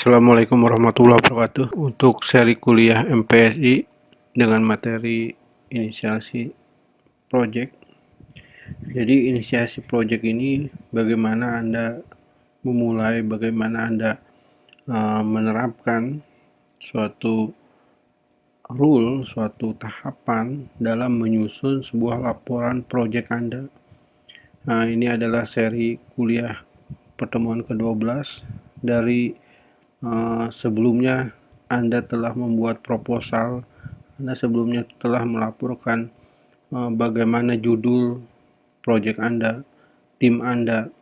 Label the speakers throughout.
Speaker 1: Assalamualaikum warahmatullahi wabarakatuh. Untuk seri kuliah MPSI dengan materi inisiasi project. Jadi inisiasi project ini bagaimana Anda memulai, bagaimana Anda menerapkan suatu rule, suatu tahapan dalam menyusun sebuah laporan project Anda. Nah, ini adalah seri kuliah pertemuan ke-12 dari sebelumnya Anda telah membuat proposal, Anda sebelumnya telah melaporkan bagaimana judul project Anda, tim Anda,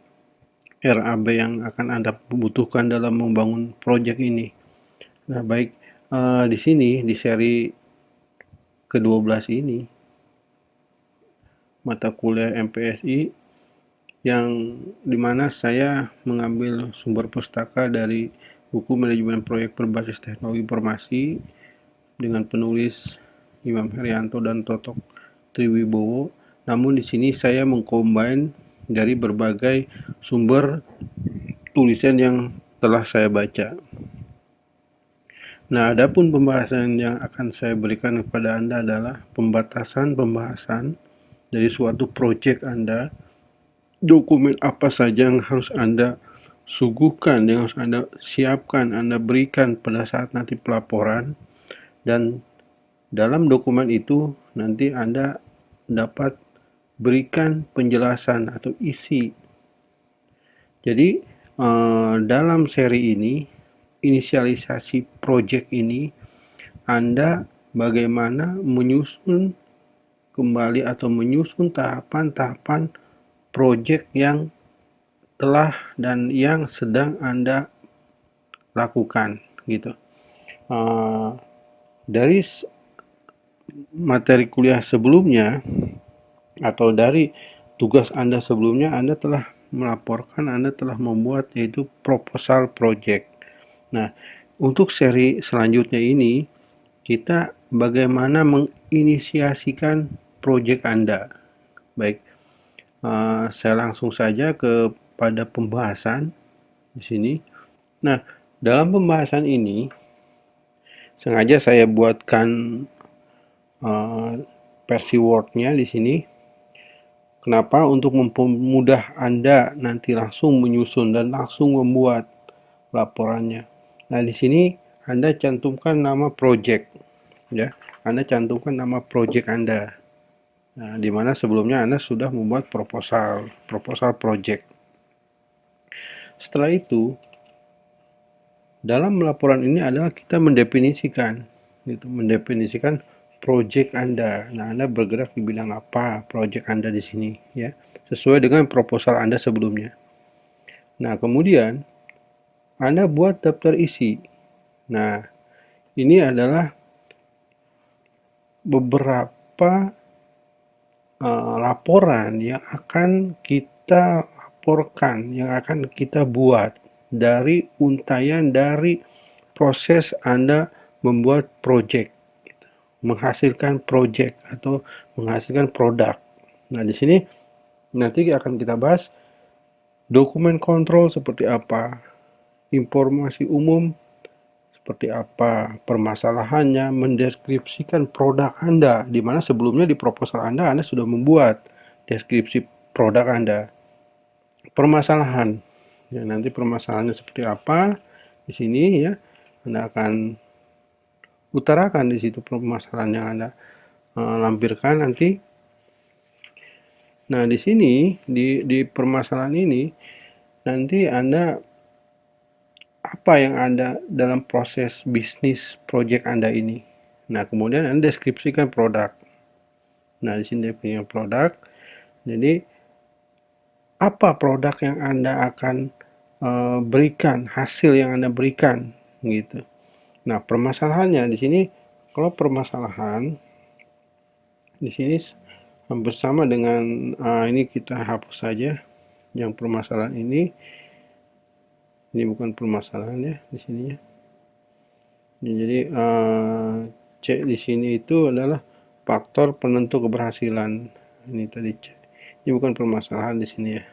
Speaker 1: RAB yang akan Anda butuhkan dalam membangun project ini. Nah, baik di sini di seri ke-12 ini mata kuliah MPSI yang dimana saya mengambil sumber pustaka dari buku manajemen proyek berbasis teknologi informasi dengan penulis Imam Herianto dan Totok Triwibowo. Namun di sini saya mengcombine dari berbagai sumber tulisan yang telah saya baca. Nah, adapun pembahasan yang akan saya berikan kepada Anda adalah pembatasan pembahasan dari suatu proyek Anda. Dokumen apa saja yang harus Anda suguhkan, yang harus Anda siapkan, Anda berikan pada saat nanti pelaporan, dan dalam dokumen itu nanti Anda dapat berikan penjelasan atau isi. Jadi dalam seri ini, inisialisasi project ini, Anda bagaimana menyusun kembali atau menyusun tahapan-tahapan project yang telah dan yang sedang Anda lakukan gitu. Dari materi kuliah sebelumnya atau dari tugas Anda sebelumnya, Anda telah melaporkan, Anda telah membuat yaitu proposal project. Nah, untuk seri selanjutnya ini kita bagaimana menginisiasikan project Anda. Baik, saya langsung saja kepada pembahasan di sini. Nah, dalam pembahasan ini sengaja saya buatkan versi Word-nya di sini. Kenapa? Untuk mempermudah Anda nanti langsung menyusun dan langsung membuat laporannya. Nah, di sini Anda cantumkan nama project, ya. Anda cantumkan nama project Anda. Nah, di mana sebelumnya Anda sudah membuat proposal project. Setelah itu, dalam laporan ini adalah kita mendefinisikan project Anda. Nah, Anda bergerak di bidang apa project Anda di sini, ya, sesuai dengan proposal Anda sebelumnya. Nah, kemudian Anda buat daftar isi. Nah, ini adalah beberapa laporan yang akan kita laporkan, yang akan kita buat dari untayan dari proses Anda membuat project, menghasilkan project atau menghasilkan produk. Nah, di sini nanti akan kita bahas dokumen kontrol seperti apa, informasi umum seperti apa, permasalahannya, mendeskripsikan produk Anda, di mana sebelumnya di proposal Anda sudah membuat deskripsi produk Anda. Permasalahan, ya, nanti permasalahannya seperti apa di sini, ya, Anda akan utarakan di situ permasalahan yang Anda lampirkan nanti. Nah, di sini di permasalahan ini nanti Anda apa yang Anda dalam proses bisnis project Anda ini. Nah, kemudian Anda deskripsikan produk. Nah, di sini punya produk. Jadi, apa produk yang Anda akan berikan, hasil yang Anda berikan, gitu. Nah, permasalahannya di sini, kalau permasalahan di sini hampir sama dengan ini kita hapus saja yang permasalahan ini. Ini bukan permasalahan ya di sininya. Jadi C di sini itu adalah faktor penentu keberhasilan. Ini tadi C. Ini bukan permasalahan di sini ya.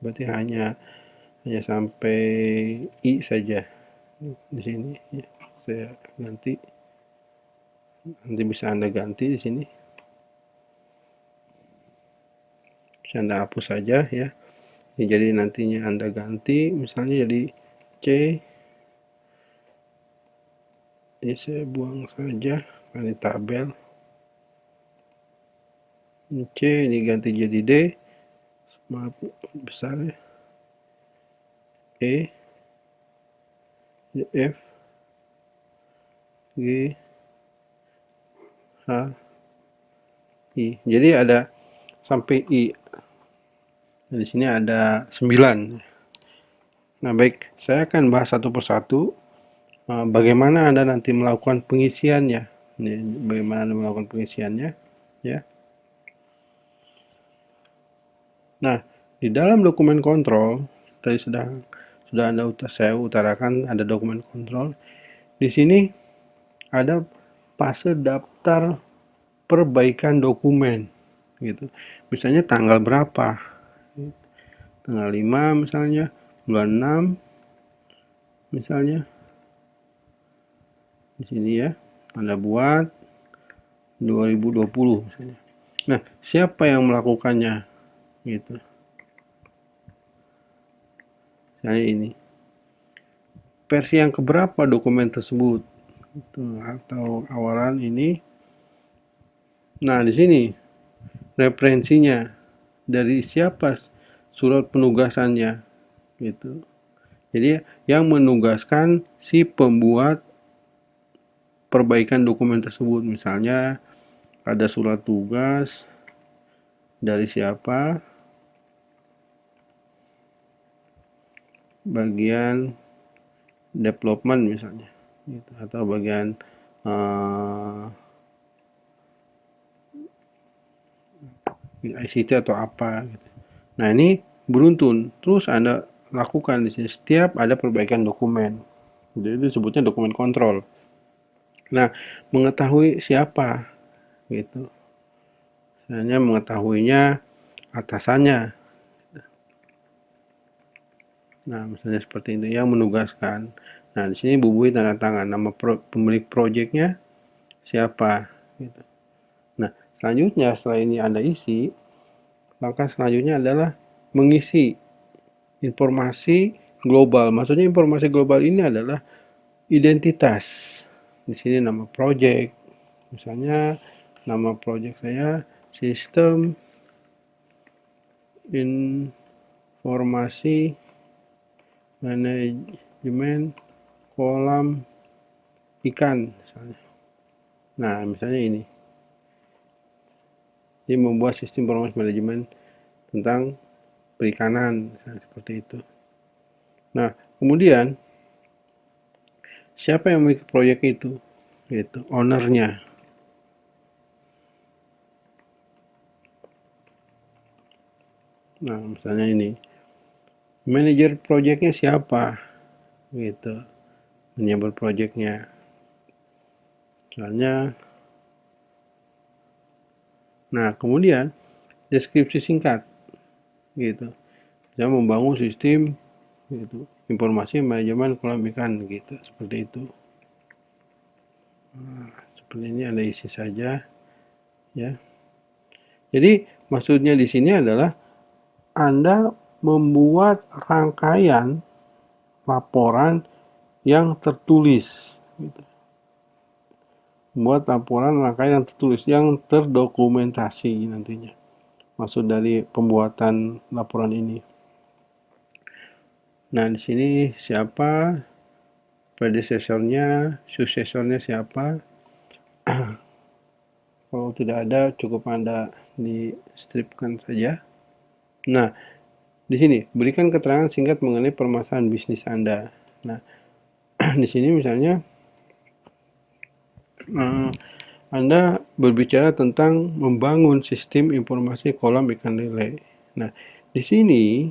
Speaker 1: Berarti hanya sampai I saja. di sini ya. Saya ganti, nanti bisa Anda ganti di sini, bisa Anda hapus saja ya. Jadi nantinya Anda ganti, misalnya jadi C, ini saya buang saja, ini tabel. Ini C, ini ganti jadi D, maaf besar ya, E, F, G, H, I. Jadi ada sampai I. Nah, di sini ada 9. Nah, baik, saya akan bahas satu persatu bagaimana Anda nanti melakukan pengisiannya. Ini, bagaimana Anda melakukan pengisiannya, ya. Nah, di dalam dokumen kontrol, tadi saya utarakan ada dokumen kontrol. Di sini ada fase daftar perbaikan dokumen, gitu. Misalnya tanggal berapa, tanggal 5 misalnya, bulan 6 misalnya. Di sini ya, Anda buat 2020 misalnya. Nah, siapa yang melakukannya? Gitu. Misalnya ini. Versi yang keberapa dokumen tersebut? Itu, atau awalan ini. Nah, di sini referensinya dari siapa surat penugasannya gitu. Jadi yang menugaskan si pembuat perbaikan dokumen tersebut, misalnya ada surat tugas dari siapa, bagian development misalnya gitu, atau bagian ICT atau apa gitu. Nah, ini beruntun. Terus Anda lakukan di sini setiap ada perbaikan dokumen. Jadi itu disebutnya dokumen kontrol. Nah, mengetahui siapa gitu. Misalnya mengetahuinya atasannya. Nah, misalnya seperti itu yang menugaskan. Nah, di sini bubui tanda tangan, nama pemilik proyeknya siapa gitu. Nah, selanjutnya setelah ini Anda isi, langkah selanjutnya adalah mengisi informasi global. Maksudnya informasi global ini adalah identitas. Di sini nama project. Misalnya nama project saya sistem informasi manajemen kolam ikan misalnya. Nah, misalnya ini. Dia membuat sistem informasi manajemen tentang perikanan, misalnya seperti itu. Nah, kemudian siapa yang memiliki proyek itu? Yaitu ownernya. Nah, misalnya ini. Manajer proyeknya siapa? Gitu. Manajer proyeknya. Misalnya. Nah, kemudian deskripsi singkat. Gitu. Saya membangun sistem gitu, informasi manajemen kolam ikan gitu, seperti itu. Nah, seperti ini Anda isi saja ya. Jadi maksudnya di sini adalah Anda membuat rangkaian laporan yang tertulis gitu. Membuat laporan rangkaian yang tertulis, yang terdokumentasi nantinya. Maksud dari pembuatan laporan ini. Nah, di sini siapa predecesornya, suksesornya siapa. Kalau tidak ada, cukup Anda di stripkan saja. Nah, di sini berikan keterangan singkat mengenai permasalahan bisnis Anda. Nah, di sini misalnya Anda berbicara tentang membangun sistem informasi kolam ikan lele. Nah, di sini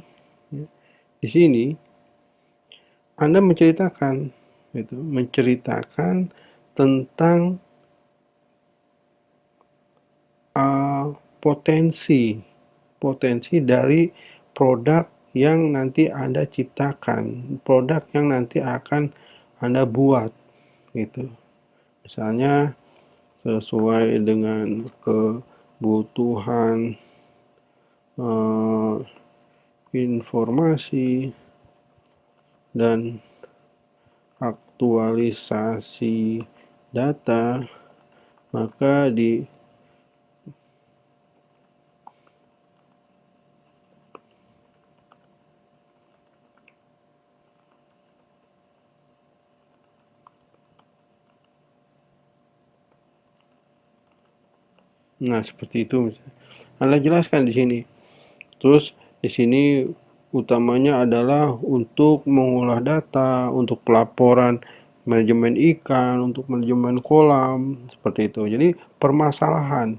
Speaker 1: Anda menceritakan tentang potensi dari produk yang nanti Anda ciptakan, produk yang nanti akan Anda buat gitu. Misalnya sesuai dengan kebutuhan informasi dan aktualisasi data, maka nah seperti itu. Anda jelaskan di sini. Terus di sini utamanya adalah untuk mengolah data, untuk pelaporan manajemen ikan, untuk manajemen kolam, seperti itu. Jadi permasalahan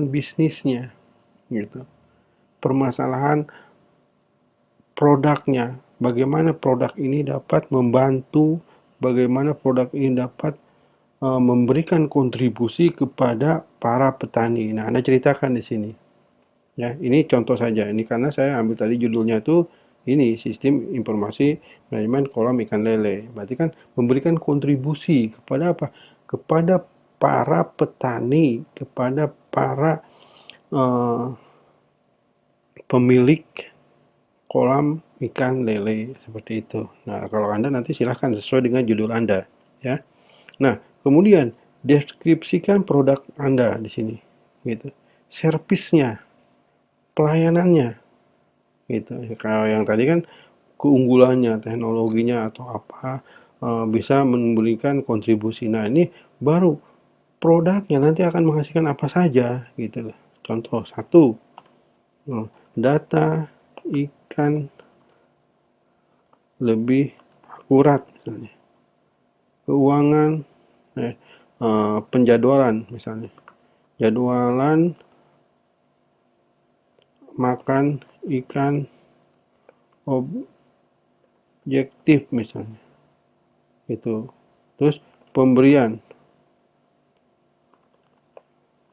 Speaker 1: bisnisnya gitu. Permasalahan produknya, bagaimana produk ini dapat membantu, bagaimana produk ini dapat memberikan kontribusi kepada para petani. Nah, Anda ceritakan di sini. Ya, ini contoh saja. Ini karena saya ambil tadi judulnya tuh ini sistem informasi manajemen kolam ikan lele. Berarti kan memberikan kontribusi kepada apa? Kepada para petani, kepada para pemilik kolam ikan lele seperti itu. Nah, kalau Anda nanti silahkan sesuai dengan judul Anda, ya. Nah, kemudian deskripsikan produk Anda di sini, gitu. Servisnya, pelayanannya, gitu. Kalau yang tadi kan keunggulannya, teknologinya atau apa bisa memberikan kontribusi. Nah, ini baru produknya nanti akan menghasilkan apa saja, gitu. Contoh satu, data ikan lebih akurat misalnya, keuangan, penjadwalan misalnya, jadwalan makan ikan objektif misalnya, itu. Terus pemberian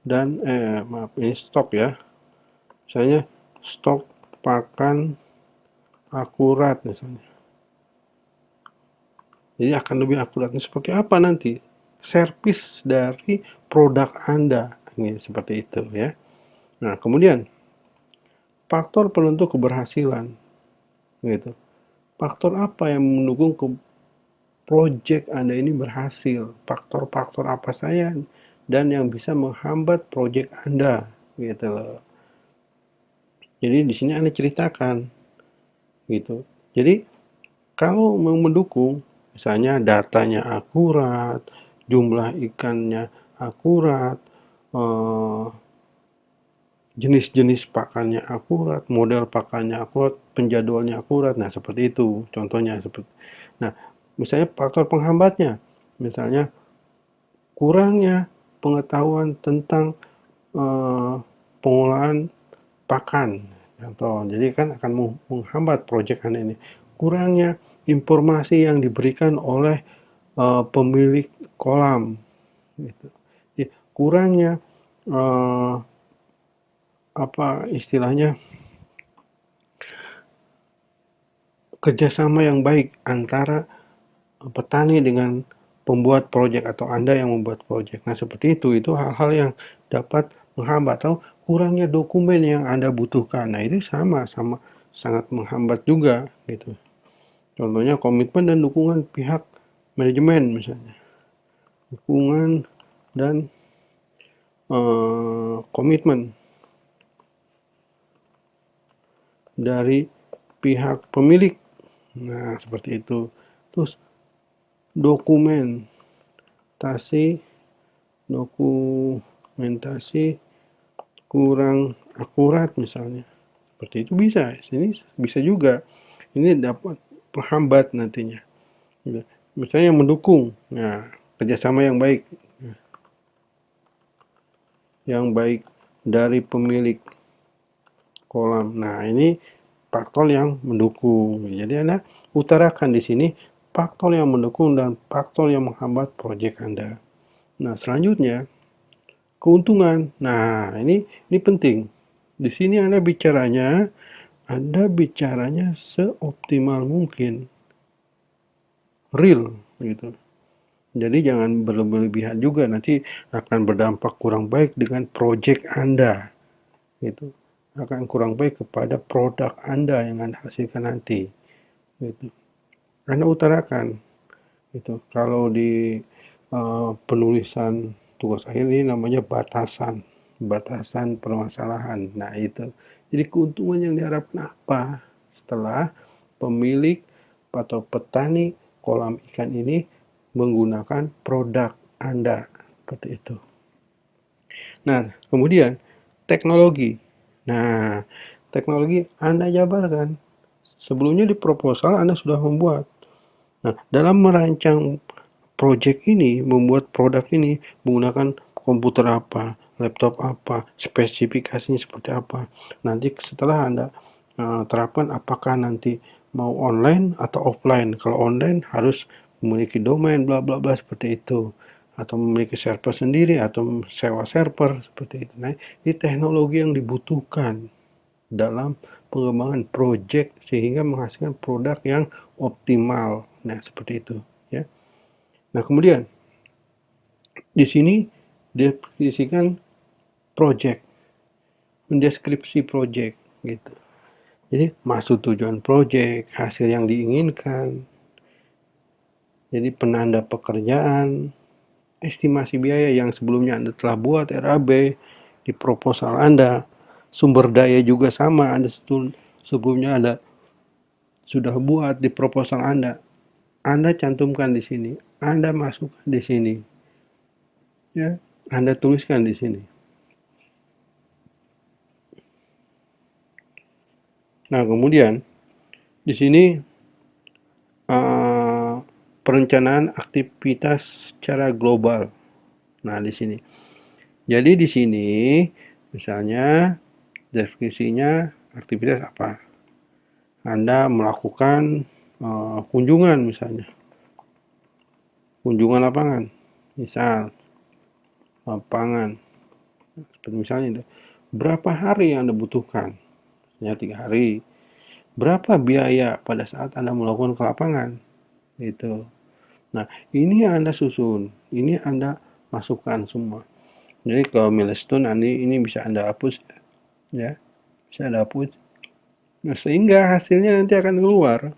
Speaker 1: dan maaf ini stok ya, misalnya stok pakan akurat misalnya. Jadi akan lebih akuratnya seperti apa nanti servis dari produk Anda, ini seperti itu ya. Nah, kemudian faktor penentu keberhasilan, gitu. Faktor apa yang mendukung project Anda ini berhasil? Faktor-faktor apa saja dan yang bisa menghambat project Anda, gitu loh. Jadi di sini Anda ceritakan, gitu. Jadi kalau mau mendukung, misalnya datanya akurat, jumlah ikannya akurat, jenis-jenis pakannya akurat, model pakannya akurat, penjadwalnya akurat. Nah, seperti itu contohnya. Nah, misalnya faktor penghambatnya, misalnya kurangnya pengetahuan tentang pengolahan pakan. Contoh, jadi kan akan menghambat proyek Anda ini. Kurangnya informasi yang diberikan oleh pemilik kolam, gitu. Jadi, kurangnya apa istilahnya, kerjasama yang baik antara petani dengan pembuat proyek atau Anda yang membuat proyek. Nah, seperti itu hal-hal yang dapat menghambat, atau kurangnya dokumen yang Anda butuhkan. Nah, itu sama sangat menghambat juga, gitu. Contohnya komitmen dan dukungan pihak manajemen misalnya. Dukungan dan komitmen dari pihak pemilik. Nah, seperti itu. Terus dokumentasi kurang akurat misalnya. Seperti itu bisa. Ini bisa juga. Ini dapat menghambat nantinya. Misalnya yang mendukung. Nah, kerjasama yang baik. Yang baik dari pemilik kolam. Nah, ini faktor yang mendukung. Jadi Anda utarakan di sini faktor yang mendukung dan faktor yang menghambat proyek Anda. Nah, selanjutnya keuntungan. Nah, ini penting. Di sini Anda bicaranya seoptimal mungkin. Real. gitu. Jadi jangan berlebihan juga, nanti akan berdampak kurang baik dengan proyek Anda, gitu. Akan kurang baik kepada produk Anda yang Anda hasilkan nanti, gitu. Anda utarakan, gitu. Kalau di penulisan tugas akhir ini namanya batasan permasalahan. Nah itu, jadi keuntungan yang diharapkan apa setelah pemilik atau petani kolam ikan ini menggunakan produk Anda, seperti itu. Nah, kemudian teknologi. Nah, teknologi Anda jabarkan. Sebelumnya di proposal Anda sudah membuat. Nah, dalam merancang project ini, membuat produk ini menggunakan komputer apa, laptop apa, spesifikasinya seperti apa. Nanti setelah Anda terapkan apakah nanti mau online atau offline. Kalau online harus memiliki domain bla bla bla seperti itu, atau memiliki server sendiri atau sewa server seperti itu. Nah, ini teknologi yang dibutuhkan dalam pengembangan project sehingga menghasilkan produk yang optimal. Nah, seperti itu ya. Nah, kemudian di sini definisikan project, mendeskripsi project gitu. Jadi maksud tujuan project, hasil yang diinginkan, jadi penanda pekerjaan, estimasi biaya yang sebelumnya Anda telah buat RAB di proposal Anda, sumber daya juga sama Anda sebelumnya Anda sudah buat di proposal Anda. Anda cantumkan di sini, Anda masukkan di sini, ya, Anda tuliskan di sini. Nah, kemudian di sini perencanaan aktivitas secara global. Nah, di sini. Jadi di sini misalnya definisinya aktivitas apa? Anda melakukan kunjungan misalnya. Kunjungan lapangan. Misal lapangan. Seperti misalnya itu. Berapa hari yang Anda butuhkan? Misalnya 3 hari. Berapa biaya pada saat Anda melakukan ke lapangan? Gitu. Nah, ini yang Anda susun, ini Anda masukkan semua. Jadi kalau milestone ini bisa Anda hapus, ya, bisa Anda hapus. Nah, sehingga hasilnya nanti akan keluar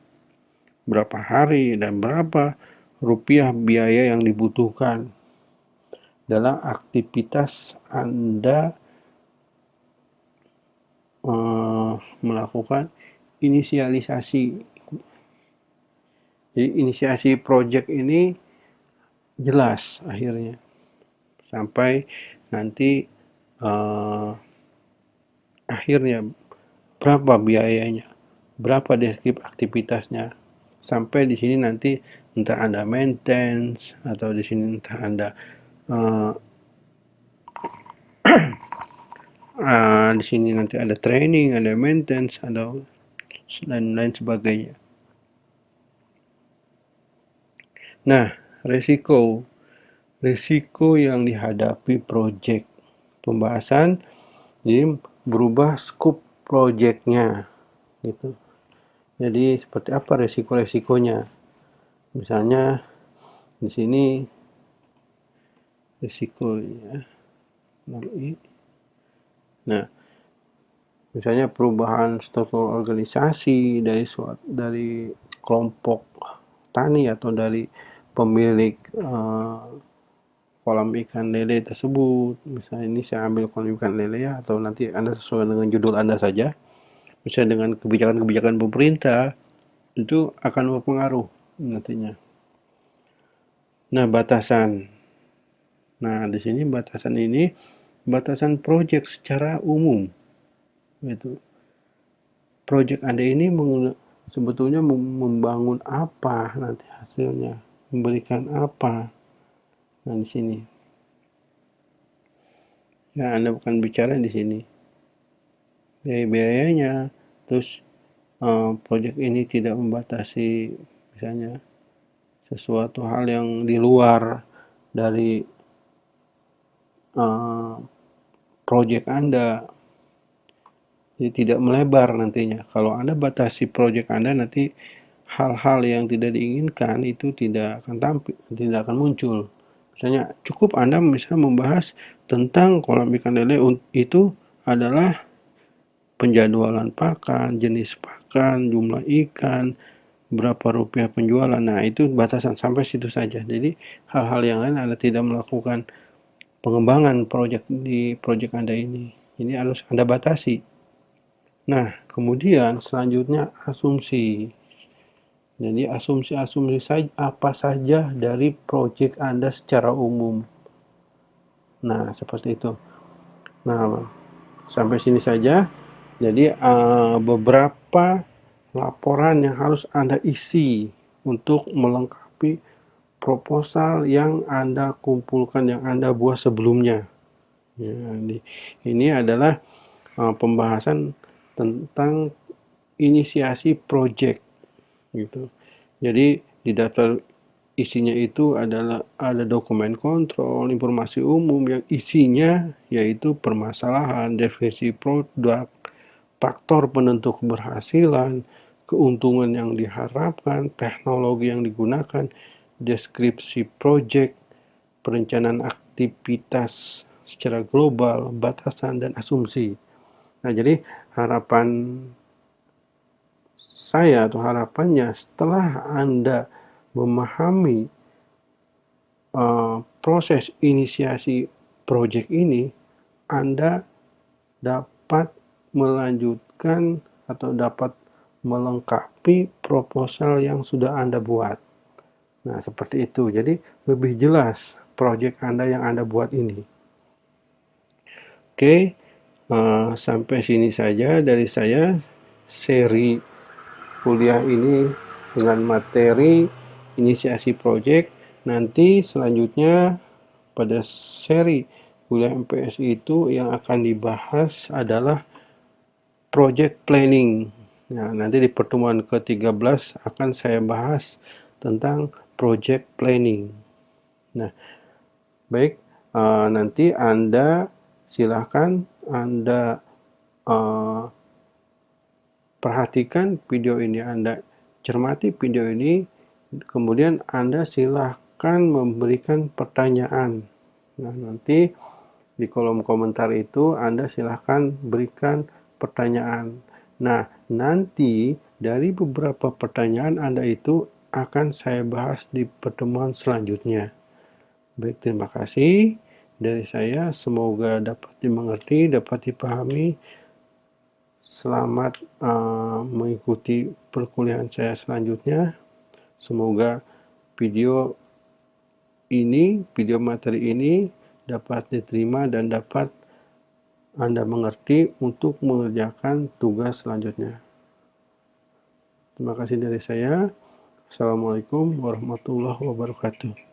Speaker 1: berapa hari dan berapa rupiah biaya yang dibutuhkan dalam aktivitas Anda melakukan inisialisasi. Jadi inisiasi project ini jelas akhirnya sampai nanti akhirnya berapa biayanya, berapa deskripsi aktivitasnya, sampai di sini nanti entah Anda maintenance atau di sini entah Anda di sini nanti ada training, ada maintenance, ada dan lain sebagainya. Nah, risiko yang dihadapi project pembahasan, jadi berubah scope projectnya gitu. Jadi seperti apa risiko-risikonya? Misalnya di sini risikonya. Nah, misalnya perubahan struktur organisasi dari kelompok tani atau dari pemilik kolam ikan lele tersebut. Misalnya ini saya ambil kolam ikan lele ya, atau nanti Anda sesuai dengan judul Anda saja. Misalnya dengan kebijakan-kebijakan pemerintah, itu akan berpengaruh nantinya. Nah, batasan. Nah, di sini batasan proyek secara umum. Gitu. Proyek Anda ini sebetulnya membangun apa nanti hasilnya, memberikan apa. Nah, di sini. Ya, Anda bukan bicara di sini. Biayanya, terus proyek ini tidak membatasi misalnya sesuatu hal yang di luar dari proyek Anda, jadi tidak melebar nantinya. Kalau Anda batasi proyek Anda nanti hal-hal yang tidak diinginkan itu tidak akan muncul. Misalnya, cukup Anda bisa membahas tentang kolam ikan lele itu adalah penjadwalan pakan, jenis pakan, jumlah ikan, berapa rupiah penjualan. Nah, itu batasan sampai situ saja. Jadi, hal-hal yang lain Anda tidak melakukan pengembangan di proyek Anda ini. Ini harus Anda batasi. Nah, kemudian selanjutnya asumsi. Jadi asumsi apa saja dari proyek Anda secara umum. Nah, seperti itu. Nah, sampai sini saja. Jadi beberapa laporan yang harus Anda isi untuk melengkapi proposal yang Anda kumpulkan, yang Anda buat sebelumnya. Ya, ini adalah pembahasan tentang inisiasi proyek gitu. Jadi di daftar isinya itu adalah ada dokumen kontrol, informasi umum yang isinya yaitu permasalahan, definisi produk, faktor penentu keberhasilan, keuntungan yang diharapkan, teknologi yang digunakan, deskripsi proyek, perencanaan aktivitas secara global, batasan, dan asumsi. Nah, jadi harapan saya atau harapannya setelah Anda memahami proses inisiasi proyek ini, Anda dapat melanjutkan atau dapat melengkapi proposal yang sudah Anda buat. Nah, seperti itu. Jadi, lebih jelas proyek Anda yang Anda buat ini. Oke, sampai sini saja dari saya seri kuliah ini dengan materi inisiasi proyek. Nanti selanjutnya pada seri kuliah MPS itu yang akan dibahas adalah project planning. Nah, nanti di pertemuan ke-13 akan saya bahas tentang project planning. Nah, baik, nanti Anda silahkan Anda perhatikan video ini, Anda cermati video ini, kemudian Anda silahkan memberikan pertanyaan. Nah, nanti di kolom komentar itu Anda silahkan berikan pertanyaan. Nah, nanti dari beberapa pertanyaan Anda itu akan saya bahas di pertemuan selanjutnya. Baik, terima kasih dari saya. Semoga dapat dimengerti, dapat dipahami. Selamat mengikuti perkuliahan saya selanjutnya. Semoga video materi ini dapat diterima dan dapat Anda mengerti untuk mengerjakan tugas selanjutnya. Terima kasih dari saya. Assalamualaikum warahmatullahi wabarakatuh.